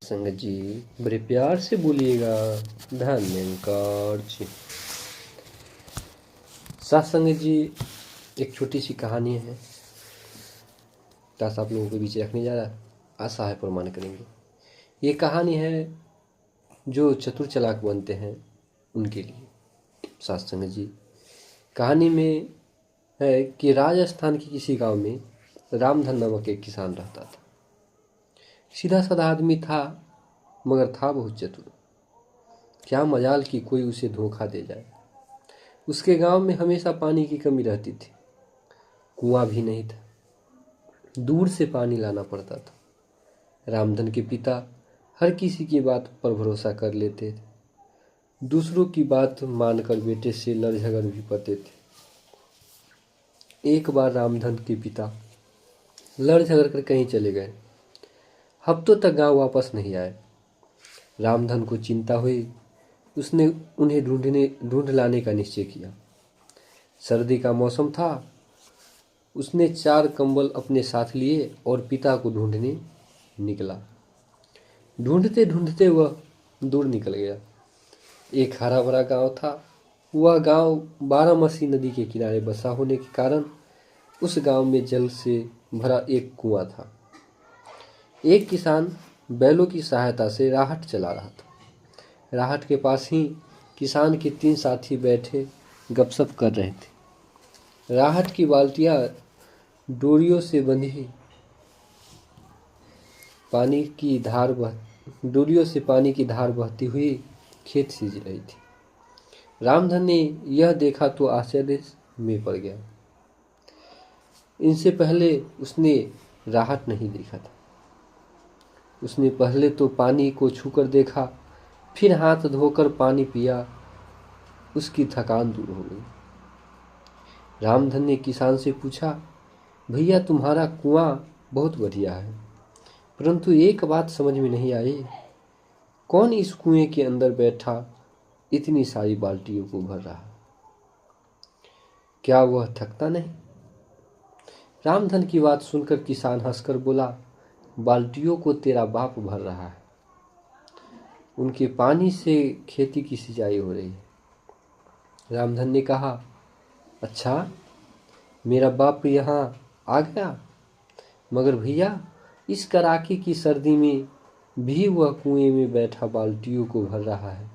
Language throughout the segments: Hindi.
संगत जी बड़े प्यार से बोलिएगा। धन्यकार जी। साथ संगत जी एक छोटी सी कहानी है, ताश आप लोगों के बीच रखने जा रहा, आशा है प्रमाण करेंगे। ये कहानी है जो चतुर चालाक बनते हैं उनके लिए। साथ संगत जी कहानी में है कि राजस्थान के किसी गांव में रामधन नामक एक किसान रहता था। सीधा साधा आदमी था मगर था बहुत चतुर। क्या मजाल कि कोई उसे धोखा दे जाए। उसके गांव में हमेशा पानी की कमी रहती थी। कुआं भी नहीं था, दूर से पानी लाना पड़ता था। रामधन के पिता हर किसी की बात पर भरोसा कर लेते थे, दूसरों की बात मानकर बेटे से लड़ झगड़ भी पड़ते थे। एक बार रामधन के पिता लड़ झगड़ कर कहीं चले गए। हफ्तों तक गांव वापस नहीं आए। रामधन को चिंता हुई। उसने उन्हें ढूंढ लाने का निश्चय किया। सर्दी का मौसम था। उसने 4 कंबल अपने साथ लिए और पिता को ढूंढने निकला। ढूंढते ढूंढते वह दूर निकल गया। एक हरा भरा गांव था। वह गांव बारामसी नदी के किनारे बसा होने के कारण उस गांव में जल से भरा एक कुआं था। एक किसान बैलों की सहायता से राहत चला रहा था। राहत के पास ही किसान के 3 साथी बैठे गपशप कर रहे थे। राहत की बाल्टियां डोरियों से बंधी डोरियों से पानी की धार बहती हुई खेत सींच रही थी। रामधन ने यह देखा तो आश्चर्य में पड़ गया। इनसे पहले उसने राहत नहीं देखा था। उसने पहले तो पानी को छूकर देखा, फिर हाथ धोकर पानी पिया। उसकी थकान दूर हो गई। रामधन ने किसान से पूछा, भैया तुम्हारा कुआं बहुत बढ़िया है, परंतु एक बात समझ में नहीं आई, कौन इस कुएं के अंदर बैठा इतनी सारी बाल्टियों को भर रहा? क्या वह थकता नहीं? रामधन की बात सुनकर किसान हंसकर बोला, बाल्टियों को तेरा बाप भर रहा है। उनके पानी से खेती की सिंचाई हो रही है। रामधन ने कहा, अच्छा, मेरा बाप यहाँ आ गया, मगर भैया इस कड़ाके की सर्दी में भी वह कुएं में बैठा बाल्टियों को भर रहा है,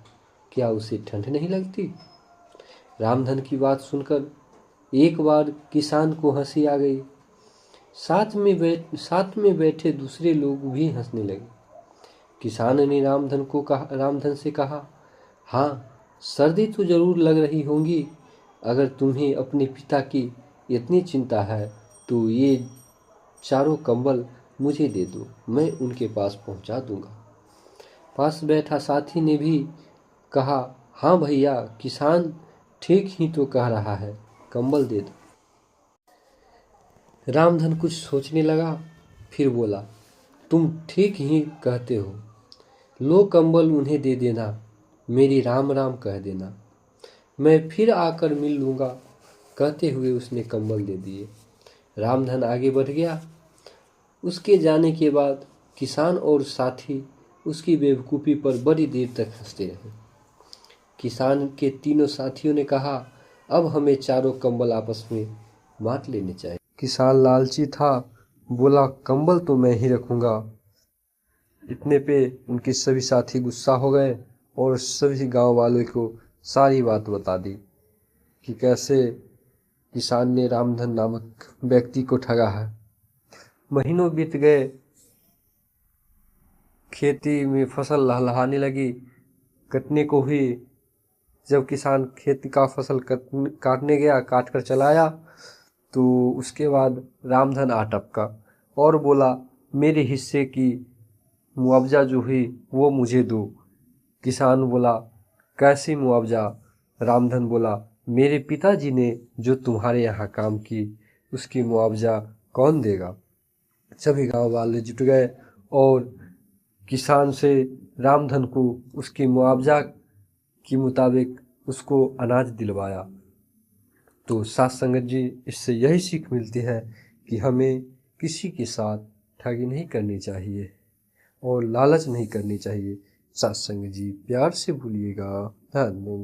क्या उसे ठंड नहीं लगती? रामधन की बात सुनकर एक बार किसान को हंसी आ गई। साथ में बैठे दूसरे लोग भी हंसने लगे। किसान ने रामधन से कहा, हाँ, सर्दी तो जरूर लग रही होगी। अगर तुम्हें अपने पिता की इतनी चिंता है तो ये 4 कंबल मुझे दे दो, मैं उनके पास पहुंचा दूंगा। पास बैठा साथी ने भी कहा, हाँ भैया, किसान ठीक ही तो कह रहा है, कंबल दे दो। रामधन कुछ सोचने लगा, फिर बोला, तुम ठीक ही कहते हो, लो कंबल उन्हें दे देना, मेरी राम राम कह देना, मैं फिर आकर मिल लूँगा। कहते हुए उसने कंबल दे दिए। रामधन आगे बढ़ गया। उसके जाने के बाद किसान और साथी उसकी बेवकूफ़ी पर बड़ी देर तक हंसते रहे। किसान के तीनों साथियों ने कहा, अब हमें 4 कंबल आपस में बांट लेने चाहिए। किसान लालची था, बोला, कंबल तो मैं ही रखूंगा। इतने पे उनके सभी साथी गुस्सा हो गए और सभी गांव वालों को सारी बात बता दी कि कैसे किसान ने रामधन नामक व्यक्ति को ठगा है। महीनों बीत गए। खेती में फसल लहलहाने लगी, कटने को हुई। जब किसान खेती का फसल काटने गया, काट कर चलाया, तो उसके बाद रामधन आ टपका और बोला, मेरे हिस्से की मुआवजा जो हुई वो मुझे दो। किसान बोला, कैसी मुआवजा? रामधन बोला, मेरे पिताजी ने जो तुम्हारे यहाँ काम की उसकी मुआवजा कौन देगा? सभी गांव वाले जुट गए और किसान से रामधन को उसकी मुआवजा के मुताबिक उसको अनाज दिलवाया। तो साथ संगत जी, इससे यही सीख मिलती है कि हमें किसी के साथ ठगी नहीं करनी चाहिए और लालच नहीं करनी चाहिए। सत्संग जी प्यार से बोलिएगा। धन्यवाद।